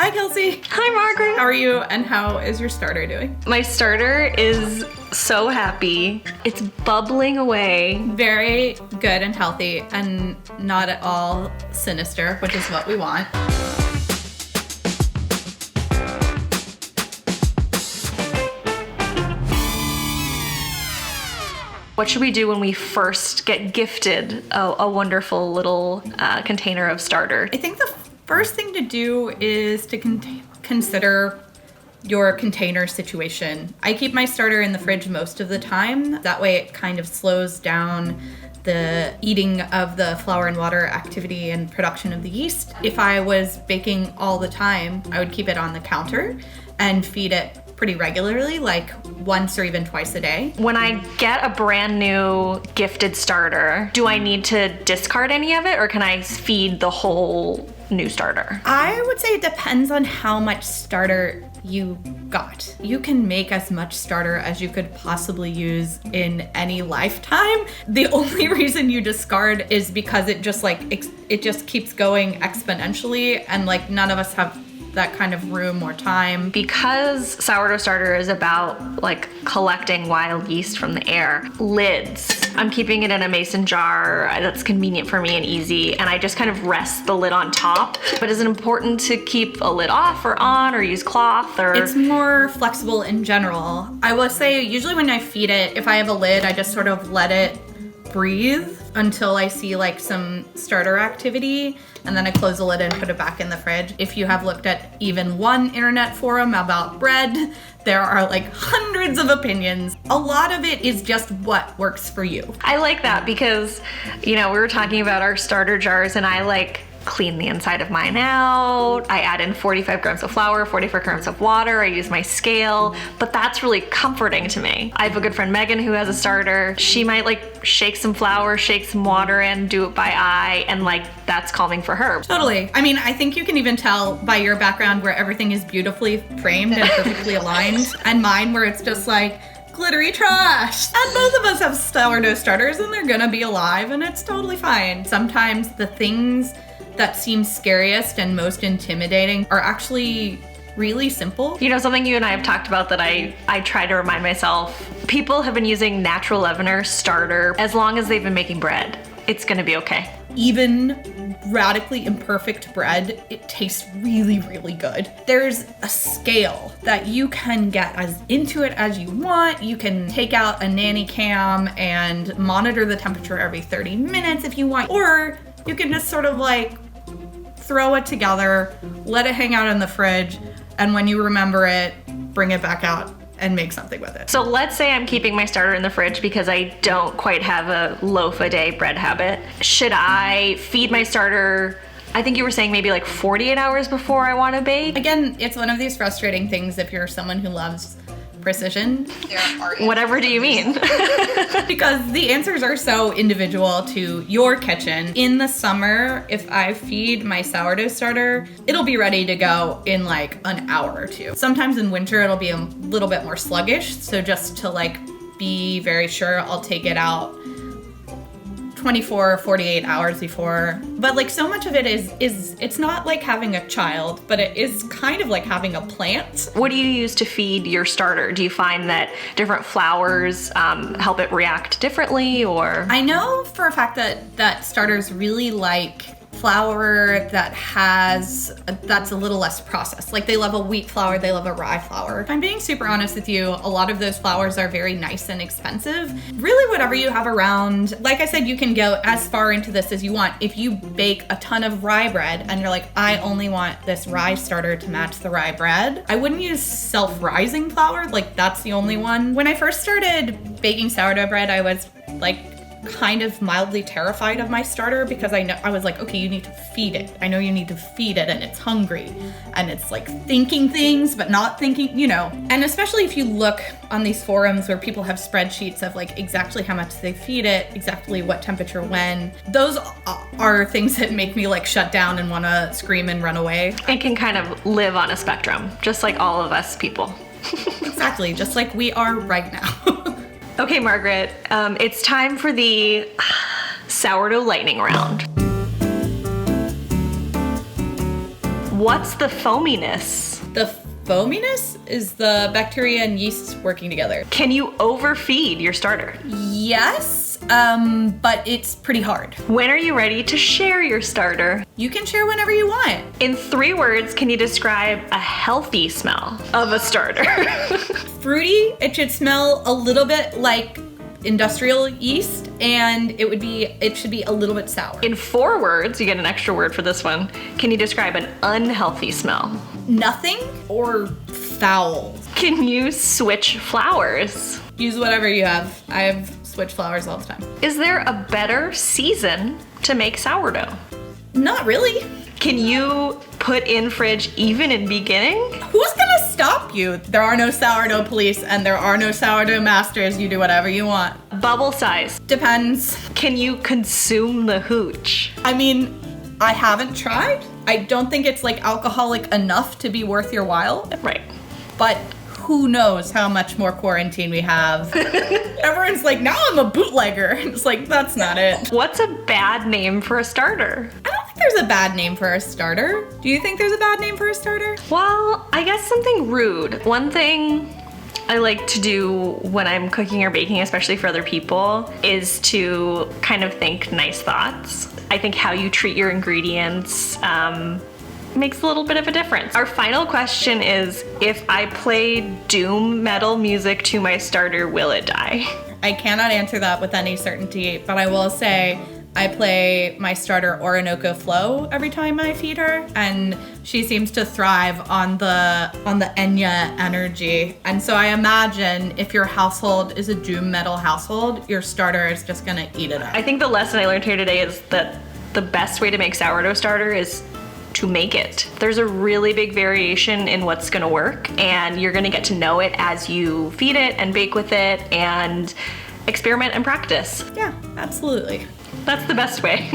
Hi, Kelsey. Hi, Margaret. How are you, and how is your starter doing? My starter is so happy. It's bubbling away. Very good and healthy, and not at all sinister, which is what we want. What should we do when we first get gifted a wonderful little container of starter? I think the first thing to do is to consider your container situation. I keep my starter in the fridge most of the time. That way it kind of slows down the eating of the flour and water activity and production of the yeast. If I was baking all the time, I would keep it on the counter and feed it pretty regularly, like once or even twice a day. When I get a brand new gifted starter, do I need to discard any of it, or can I feed the whole new starter? I would say it depends on how much starter you got. You can make as much starter as you could possibly use in any lifetime. The only reason you discard is because it just keeps going exponentially, and like none of us have that kind of room or time. Because sourdough starter is about like collecting wild yeast from the air, lids. I'm keeping it in a mason jar that's convenient for me and easy, and I just kind of rest the lid on top. But is it important to keep a lid off or on, or use cloth, or? It's more flexible in general. I will say usually when I feed it, if I have a lid, I just sort of let it breathe until I see like some starter activity, and then I close the lid and put it back in the fridge. If you have looked at even one internet forum about bread, there are like hundreds of opinions. A lot of it is just what works for you. I like that because, we were talking about our starter jars, and I like clean the inside of mine out. I add in 45 grams of flour, 44 grams of water. I use my scale, but that's really comforting to me. I have a good friend, Megan, who has a starter. She might like shake some flour, shake some water in, do it by eye, and like that's calming for her. Totally. I mean, I think you can even tell by your background where everything is beautifully framed and perfectly aligned, and mine where it's just like glittery trash. And both of us have sourdough starters, and they're gonna be alive, and it's totally fine. Sometimes the things that seem scariest and most intimidating are actually really simple. Something you and I have talked about that I try to remind myself, people have been using natural leavener starter as long as they've been making bread. It's gonna be okay. Even radically imperfect bread, it tastes really, really good. There's a scale that you can get as into it as you want. You can take out a nanny cam and monitor the temperature every 30 minutes if you want, or you can just sort of like throw it together, let it hang out in the fridge, and when you remember it, bring it back out and make something with it. So let's say I'm keeping my starter in the fridge because I don't quite have a loaf a day bread habit. Should I feed my starter, I think you were saying maybe like 48 hours before I want to bake? Again, it's one of these frustrating things if you're someone who loves precision. Whatever do you mean? Because the answers are so individual to your kitchen. In the summer, if I feed my sourdough starter, it'll be ready to go in like an hour or two. Sometimes in winter, it'll be a little bit more sluggish. So just to like be very sure, I'll take it out 24 or 48 hours before. But like so much of it is it's not like having a child, but it is kind of like having a plant. What do you use to feed your starter? Do you find that different flours help it react differently, or? I know for a fact that starters really like flour that's a little less processed. Like they love a wheat flour, they love a rye flour. If I'm being super honest with you, a lot of those flours are very nice and expensive. Really whatever you have around. Like I said, you can go as far into this as you want. If you bake a ton of rye bread and you're like, I only want this rye starter to match the rye bread, I wouldn't use self-rising flour. Like that's the only one. When I first started baking sourdough bread, I was like kind of mildly terrified of my starter because I was like, okay, you need to feed it. I know you need to feed it, and it's hungry and it's like thinking things but not thinking, And especially if you look on these forums where people have spreadsheets of like exactly how much they feed it, exactly what temperature when, those are things that make me like shut down and want to scream and run away. It can kind of live on a spectrum, just like all of us people. Exactly, just like we are right now. Okay, Margaret, it's time for the sourdough lightning round. What's the foaminess? The foaminess is the bacteria and yeasts working together. Can you overfeed your starter? Yes, but it's pretty hard. When are you ready to share your starter? You can share whenever you want. In 3 words, can you describe a healthy smell of a starter? Fruity, it should smell a little bit like industrial yeast, and it should be a little bit sour. In 4 words, you get an extra word for this one. Can you describe an unhealthy smell? Nothing or foul. Can you switch flours? Use whatever you have. I have switch flours all the time. Is there a better season to make sourdough? Not really. Can you put in fridge even in beginning? Who's gonna stop you? There are no sourdough police and there are no sourdough masters. You do whatever you want. Bubble size. Depends. Can you consume the hooch? I mean, I haven't tried. I don't think it's like alcoholic enough to be worth your while. Right. But who knows how much more quarantine we have. Everyone's like, now I'm a bootlegger. It's like, that's not it. What's a bad name for a starter? I don't think there's a bad name for a starter. Do you think there's a bad name for a starter? Well, I guess something rude. One thing I like to do when I'm cooking or baking, especially for other people, is to kind of think nice thoughts. I think how you treat your ingredients makes a little bit of a difference. Our final question is, if I play doom metal music to my starter, will it die? I cannot answer that with any certainty, but I will say I play my starter Orinoco Flow every time I feed her, and she seems to thrive on the Enya energy. And so I imagine if your household is a doom metal household, your starter is just gonna eat it up. I think the lesson I learned here today is that the best way to make sourdough starter is to make it. There's a really big variation in what's gonna work, and you're gonna get to know it as you feed it and bake with it and experiment and practice. Yeah, absolutely. That's the best way.